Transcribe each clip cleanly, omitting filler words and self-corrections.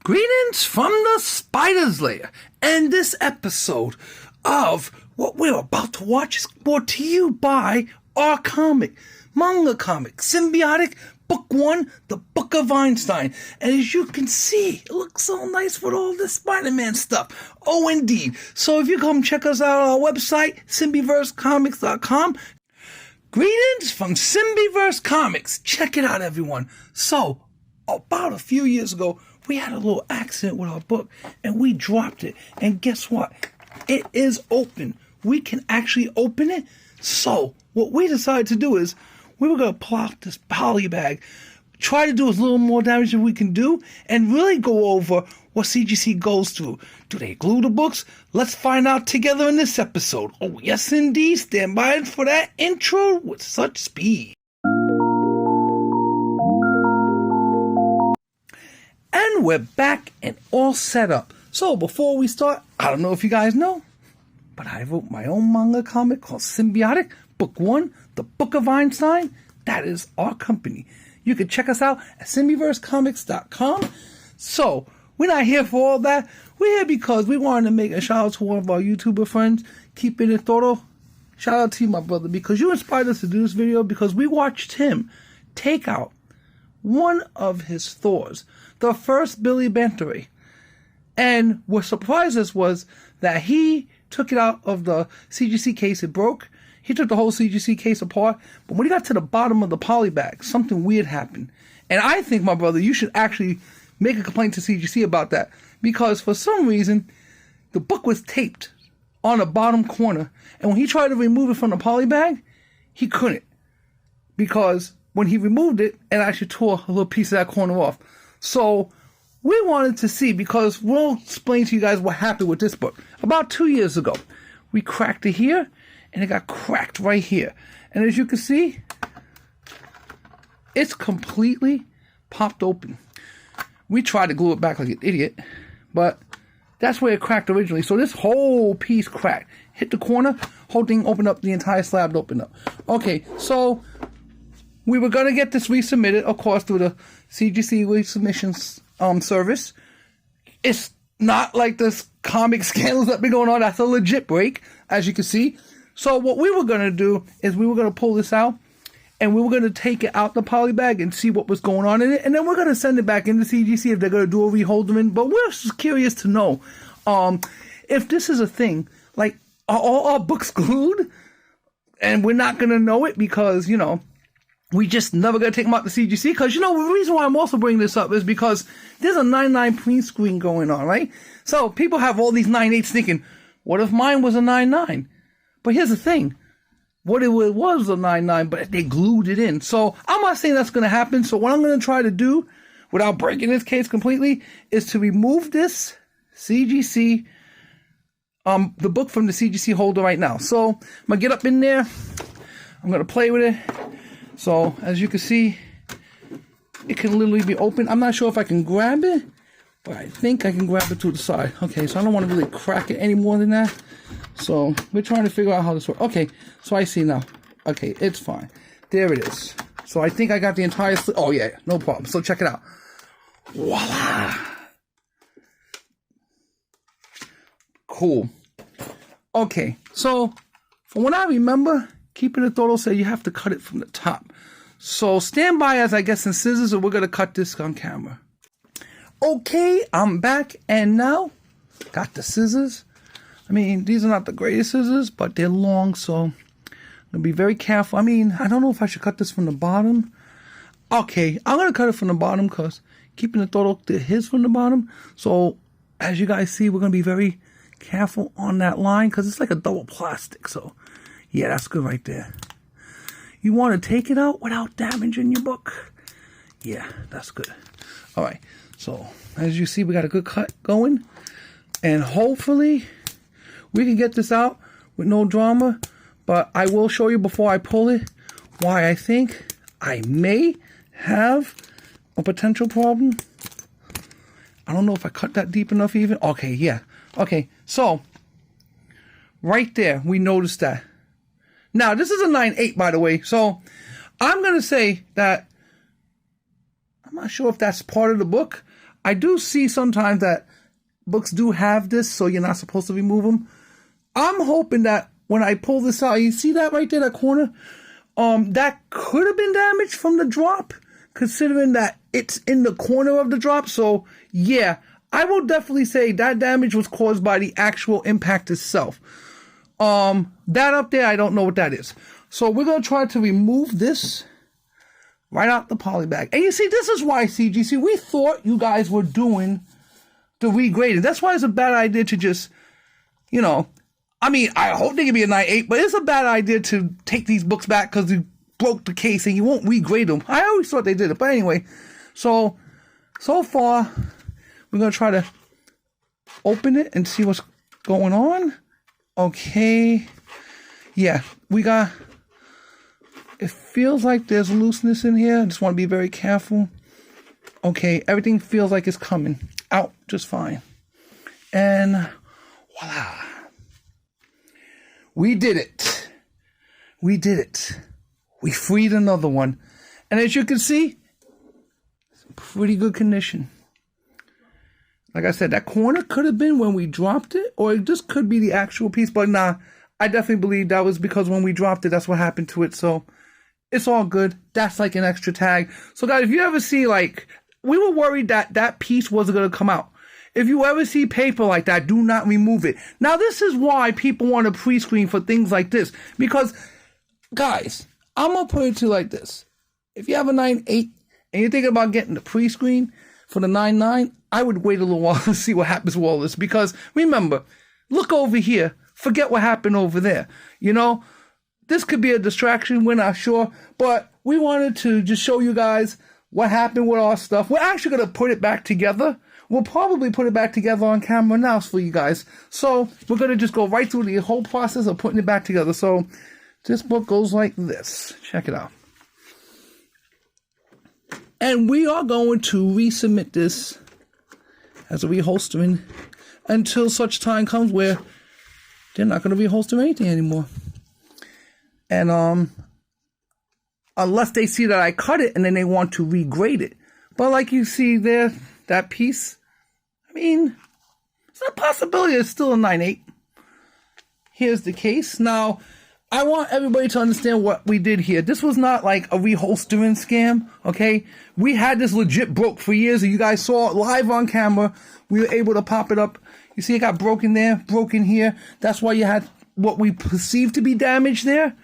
Greetings from the Spider's Lair, and this episode of what we're about to watch is brought to you by our manga comic, Symbiotic, Book 1, The Book of Einstein. And as you can see, it looks so nice with all this Spider-Man stuff. Oh, indeed. So if you come check us out on our website, SymbiverseComics.com. Greetings from Symbiverse Comics. Check it out, everyone. So, about a few years ago, we had a little accident with our book, and we dropped it. And guess what? It is open. We can actually open it. So, what we decided to do is, we were going to pull out this poly bag, try to do as little more damage as we can do, and really go over what CGC goes through. Do they glue the books? Let's find out together in this episode. Oh, yes, indeed. Stand by for that intro with such speed. And we're back and all set up. So before we start, I don't know if you guys know, but I wrote my own manga comic called Symbiotic, Book 1, The Book of Einstein. That is our company. You can check us out at SymbiverseComics.com. So, we're not here for all that. We're here because we wanted to make a shout out to one of our YouTuber friends, Keeping It Thorough. Shout out to you, my brother, because you inspired us to do this video because we watched him take out one of his Thors, the first Billy Bantry. And what surprised us was that he took it out of the CGC case. It broke. He took the whole CGC case apart. But when he got to the bottom of the poly bag, something weird happened. And I think, my brother, you should actually make a complaint to CGC about that. Because for some reason, the book was taped on the bottom corner. And when he tried to remove it from the poly bag, he couldn't. Because when he removed it, it actually tore a little piece of that corner off. So we wanted to see, because we'll explain to you guys what happened with this book. About 2 years ago, we cracked it here, and it got cracked right here. And as you can see, it's completely popped open. We tried to glue it back like an idiot, but that's where it cracked originally. So this whole piece cracked. Hit the corner, whole thing opened up, the entire slab opened up. Okay, so we were going to get this resubmitted, of course, through the CGC resubmissions service. It's not like this comic scandals that been going on. That's a legit break, as you can see. So what we were going to do is we were going to pull this out, and we were going to take it out the poly bag and see what was going on in it, and then we're going to send it back into CGC if they're going to do a reholder. But we're just curious to know if this is a thing. Like, are all our books glued? And we're not going to know it because, you know, we just never going to take them out to CGC. Because, you know, the reason why I'm also bringing this up is because there's a 9.9 print screen going on, right? So people have all these 9.8s thinking, what if mine was a 9.9? But here's the thing. What it was a 9.9, but they glued it in. So I'm not saying that's going to happen. So what I'm going to try to do, without breaking this case completely, is to remove this CGC, the book from the CGC holder right now. So I'm going to get up in there. I'm going to play with it. So as you can see, it can literally be open. I'm not sure if I can grab it, but I think I can grab it to the side. Okay, so I don't want to really crack it any more than that. So we're trying to figure out how this works. Okay, so I see now. Okay, it's fine. There it is. So I think I got the entire oh yeah, no problem. So check it out. Voila. Cool. Okay, so from what I remember, Keeping It Thorough said you have to cut it from the top. So stand by as I get some scissors and we're going to cut this on camera. Okay, I'm back and now got the scissors. I mean, these are not the greatest scissors, but they're long, so I'm going to be very careful. I mean, I don't know if I should cut this from the bottom. Okay, I'm going to cut it from the bottom because Keeping It Thorough did his from the bottom. So as you guys see, we're going to be very careful on that line because it's like a double plastic. So yeah, that's good right there. You want to take it out without damaging your book. Yeah, that's good. All right, so as you see, we got a good cut going. And hopefully we can get this out with no drama. But I will show you before I pull it why I think I may have a potential problem. I don't know if I cut that deep enough even. Okay, yeah. Okay, so right there, we noticed that. Now, this is a 9.8, by the way. So I'm going to say that I'm not sure if that's part of the book. I do see sometimes that books do have this, so you're not supposed to remove them. I'm hoping that when I pull this out, you see that right there, that corner? That could have been damaged from the drop, considering that it's in the corner of the drop. So, yeah, I will definitely say that damage was caused by the actual impact itself. That up there, I don't know what that is. So we're going to try to remove this right out the poly bag. And you see, this is why, CGC, we thought you guys were doing the regrading. That's why it's a bad idea to just, you know, I mean, I hope they can be a 9.8, but it's a bad idea to take these books back because you broke the case and you won't regrade them. I always thought they did it. But anyway, so far, we're going to try to open it and see what's going on. Okay. Yeah, we got... It feels like there's looseness in here. I just want to be very careful. Okay, everything feels like it's coming out just fine. And voila. We did it. We did it. We freed another one. And as you can see, it's in pretty good condition. Like I said, that corner could have been when we dropped it, or it just could be the actual piece. But nah, I definitely believe that was because when we dropped it, that's what happened to it. So it's all good. That's like an extra tag. So guys, if you ever see, like, we were worried that that piece wasn't going to come out. If you ever see paper like that, do not remove it. Now, this is why people want to pre-screen for things like this. Because, guys, I'm going to put it to you like this. If you have a 9.8 and you're thinking about getting the pre-screen for the 9.9, I would wait a little while to see what happens with all this. Because, remember, look over here. Forget what happened over there. You know? This could be a distraction, we're not sure, but we wanted to just show you guys what happened with our stuff. We're actually going to put it back together. We'll probably put it back together on camera now for you guys. So we're going to just go right through the whole process of putting it back together. So this book goes like this. Check it out. And we are going to resubmit this as a reholstering until such time comes where they're not going to reholster anything anymore. And unless they see that I cut it and then they want to regrade it. But like you see there, that piece, I mean, it's a possibility it's still a 9.8. Here's the case. Now, I want everybody to understand what we did here. This was not like a reholstering scam, okay? We had this legit broke for years, and you guys saw it live on camera. We were able to pop it up. You see it got broken there, broken here. That's why you had what we perceived to be damage there.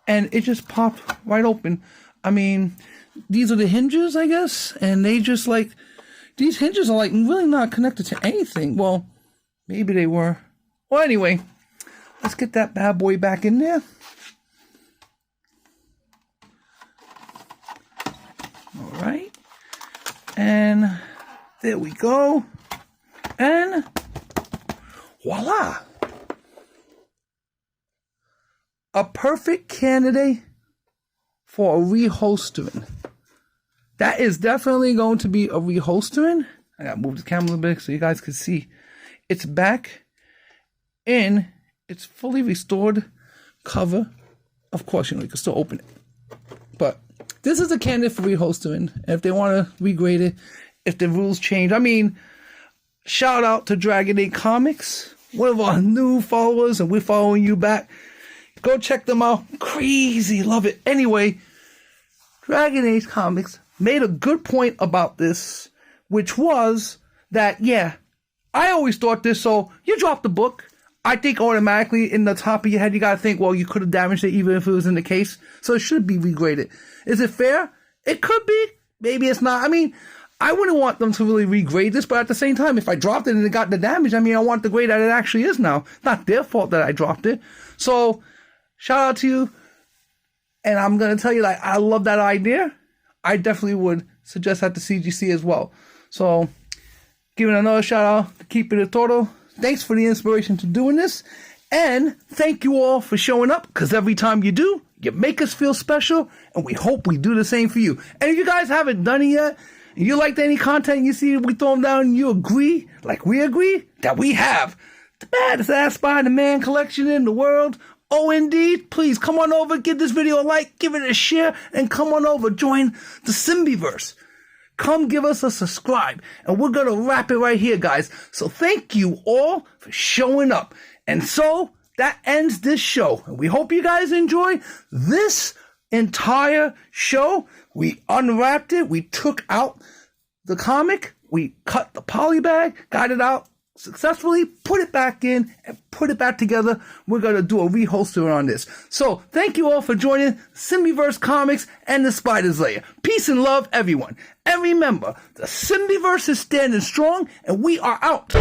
And it just popped right open. I mean, these are the hinges, I guess. And they just like, these hinges are like really not connected to anything. Well, maybe they were. Well, anyway, let's get that bad boy back in there. All right. And there we go. And voila. A perfect candidate for a reholstering. That is definitely going to be a reholstering. I gotta move the camera a little bit so you guys can see. It's back in its fully restored cover. Of course, you know, you can still open it. But this is a candidate for reholstering. And if they want to regrade it, if the rules change. I mean, shout out to Dragon Age Comics, one of our new followers, and we're following you back. Go check them out. Crazy. Love it. Anyway, Dragon Age Comics made a good point about this, which was that, yeah, I always thought this. So you drop the book. I think automatically in the top of your head, you got to think, well, you could have damaged it even if it was in the case. So it should be regraded. Is it fair? It could be. Maybe it's not. I mean, I wouldn't want them to really regrade this, but at the same time, if I dropped it and it got the damage, I mean, I want the grade that it actually is now. Not their fault that I dropped it. So shout out to you. And I'm going to tell you that I love that idea. I definitely would suggest that to CGC as well. So giving another shout out to Keep It a Total. Thanks for the inspiration to doing this. And thank you all for showing up, because every time you do, you make us feel special. And we hope we do the same for you. And if you guys haven't done it yet, and you liked any content you see we throw them down and you agree, like we agree, that we have the baddest ass Spider-Man collection in the world. Oh, indeed. Please come on over, give this video a like, give it a share, and come on over, join the Symbiverse. come give us a subscribe. And we're going to wrap it right here, guys. So thank you all for showing up. And so that ends this show. And we hope you guys enjoy this entire show. We unwrapped it. We took out the comic. We cut the poly bag, got it out successfully, put it back in, and put it back together. We're going to do a reholster on this. So thank you all for joining Symbioverse Comics and the Spider's Lair. Peace and love, everyone. And remember, the Symbioverse is standing strong, and we are out.